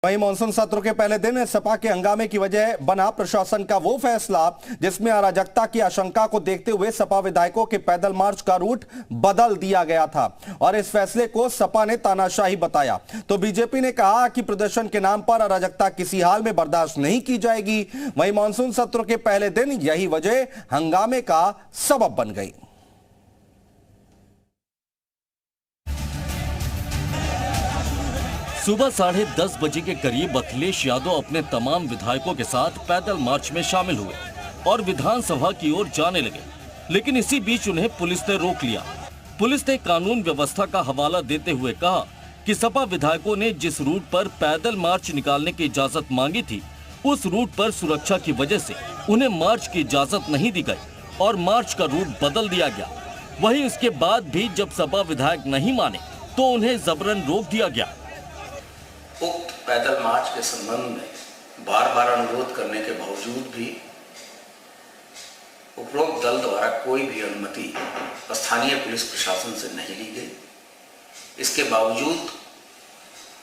वहीं मानसून सत्र के पहले दिन सपा के हंगामे की वजह बना प्रशासन का वो फैसला जिसमें अराजकता की आशंका को देखते हुए सपा विधायकों के पैदल मार्च का रूट बदल दिया गया था और इस फैसले को सपा ने तानाशाही बताया। तो बीजेपी ने कहा कि प्रदर्शन के नाम पर अराजकता किसी हाल में बर्दाश्त नहीं की जाएगी। वहीं मानसून सत्र के पहले दिन यही वजह हंगामे का सबब बन गई। सुबह 10:30 बजे के करीब अखिलेश यादव अपने तमाम विधायकों के साथ पैदल मार्च में शामिल हुए और विधानसभा की ओर जाने लगे, लेकिन इसी बीच उन्हें पुलिस ने रोक लिया। पुलिस ने कानून व्यवस्था का हवाला देते हुए कहा कि सपा विधायकों ने जिस रूट पर पैदल मार्च निकालने की इजाजत मांगी थी, उस रूट पर सुरक्षा की वजह से उन्हें मार्च की इजाजत नहीं दी गई और मार्च का रूट बदल दिया गया। वहीं इसके बाद भी जब सपा विधायक नहीं माने तो उन्हें जबरन रोक दिया गया। उक्त पैदल मार्च के संबंध में बार बार अनुरोध करने के बावजूद भी उपरोक्त दल द्वारा कोई भी अनुमति स्थानीय पुलिस प्रशासन से नहीं ली गई। इसके बावजूद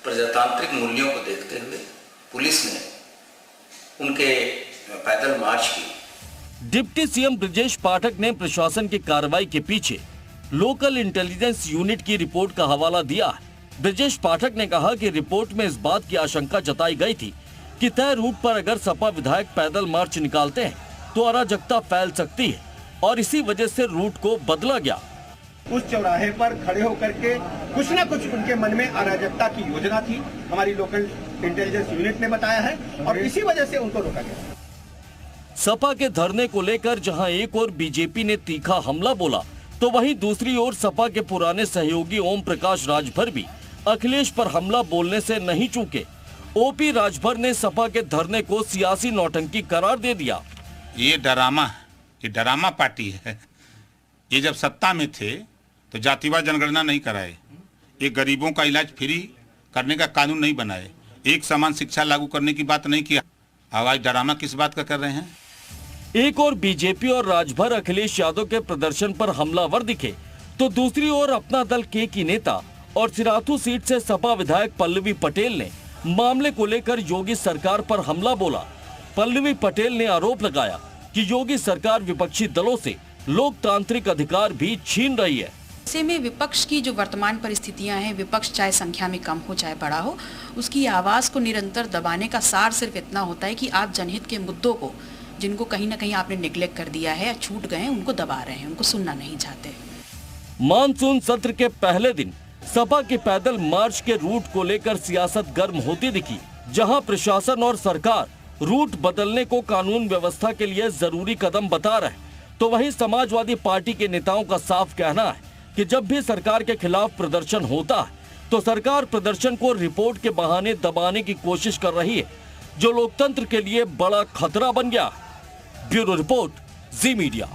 प्रजातांत्रिक मूल्यों को देखते हुए पुलिस ने उनके पैदल मार्च की। डिप्टी सीएम ब्रजेश पाठक ने प्रशासन की कार्रवाई के पीछे लोकल इंटेलिजेंस यूनिट की रिपोर्ट का हवाला दिया है। ब्रजेश पाठक ने कहा कि रिपोर्ट में इस बात की आशंका जताई गई थी कि तय रूट पर अगर सपा विधायक पैदल मार्च निकालते हैं तो अराजकता फैल सकती है और इसी वजह से रूट को बदला गया। उस चौराहे पर खड़े होकर के कुछ न कुछ उनके मन में अराजकता की योजना थी, हमारी लोकल इंटेलिजेंस यूनिट ने बताया है और इसी वजह से उनको रोका गया। सपा के धरने को लेकर जहां एक और बीजेपी ने तीखा हमला बोला, तो वहीं दूसरी ओर सपा के पुराने सहयोगी ओम प्रकाश राजभर भी अखिलेश पर हमला बोलने से नहीं चूके। ओपी राजभर ने सपा के धरने को सियासी नौटंकी करार दे दिया। ये डरामा पार्टी है। ये जब सत्ता में थे तो जातिवाद जनगणना नहीं कराए, ये गरीबों का इलाज फ्री करने का कानून नहीं बनाए, एक समान शिक्षा लागू करने की बात नहीं किया। आवाज डरामा किस बात का कर रहे हैं? एक और बीजेपी और राजभर अखिलेश यादव के प्रदर्शन पर हमलावर दिखे, तो दूसरी ओर अपना दल के की नेता और सिराथू सीट से सपा विधायक पल्लवी पटेल ने मामले को लेकर योगी सरकार पर हमला बोला। पल्लवी पटेल ने आरोप लगाया कि योगी सरकार विपक्षी दलों से लोकतांत्रिक अधिकार भी छीन रही है। ऐसे में विपक्ष की जो वर्तमान परिस्थितियां हैं, विपक्ष चाहे संख्या में कम हो चाहे बड़ा हो, उसकी आवाज को निरंतर दबाने का सार सिर्फ इतना होता है कि आप जनहित के मुद्दों को, जिनको कहीं ना कहीं आपने निगलेक्ट कर दिया है, छूट गए हैं, उनको दबा रहे हैं, उनको सुनना नहीं चाहते। मानसून सत्र के पहले दिन सपा के पैदल मार्च के रूट को लेकर सियासत गर्म होती दिखी, जहां प्रशासन और सरकार रूट बदलने को कानून व्यवस्था के लिए जरूरी कदम बता रहे, तो वहीं समाजवादी पार्टी के नेताओं का साफ कहना है कि जब भी सरकार के खिलाफ प्रदर्शन होता है तो सरकार प्रदर्शन को रिपोर्ट के बहाने दबाने की कोशिश कर रही है, जो लोकतंत्र के लिए बड़ा खतरा बन गया। ब्यूरो रिपोर्ट, जी मीडिया।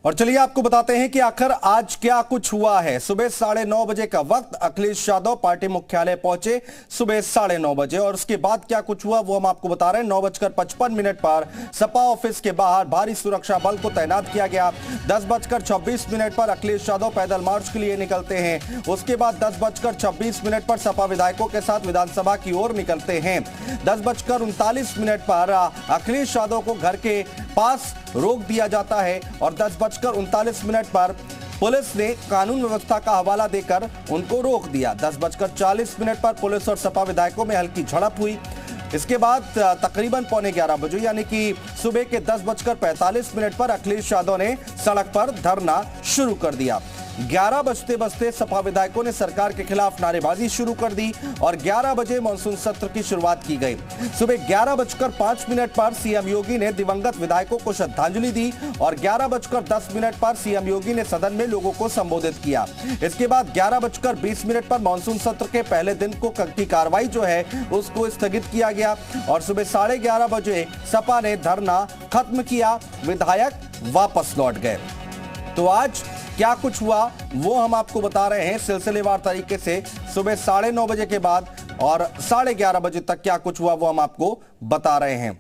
और चलिए आपको बताते हैं कि आखिर आज क्या कुछ हुआ है। सुबह 9:30 बजे का वक्त अखिलेश यादव पार्टी मुख्यालय पहुंचे, सुबह 9:30 बजे, और उसके बाद क्या कुछ हुआ वो हम आपको बता रहे हैं। 9:55 पर सपा ऑफिस के बाहर भारी सुरक्षा बल को तैनात किया गया। 10:26 पर अखिलेश यादव पैदल मार्च के लिए निकलते हैं। उसके बाद 10:26 पर सपा विधायकों के साथ विधानसभा की ओर निकलते हैं। 10:39 पर अखिलेश यादव को घर के पास रोक दिया जाता है और 10:39 पर पुलिस ने कानून व्यवस्था का हवाला देकर उनको रोक दिया। 10:40 पर पुलिस और सपा विधायकों में हल्की झड़प हुई। इसके बाद तकरीबन 11:15 बजे यानी कि सुबह के 10:45 पर अखिलेश यादव ने सड़क पर धरना शुरू कर दिया। 11 बजते सपा विधायकों ने सरकार के खिलाफ नारेबाजी शुरू कर दी और 11 बजे मानसून सत्र की शुरुआत की गई। सुबह 11:05 पर सीएम योगी ने दिवंगत विधायकों को श्रद्धांजलि दी और 11:10 पर सीएम योगी ने सदन में लोगों को संबोधित किया। इसके बाद 11:20 पर मानसून सत्र के पहले दिन की कार्रवाई जो है उसको स्थगित किया गया और सुबह 11:30 बजे सपा ने धरना खत्म किया, विधायक वापस लौट गए। तो आज क्या कुछ हुआ वो हम आपको बता रहे हैं सिलसिलेवार तरीके से। सुबह 9:30 बजे के बाद और 11:30 बजे तक क्या कुछ हुआ वो हम आपको बता रहे हैं।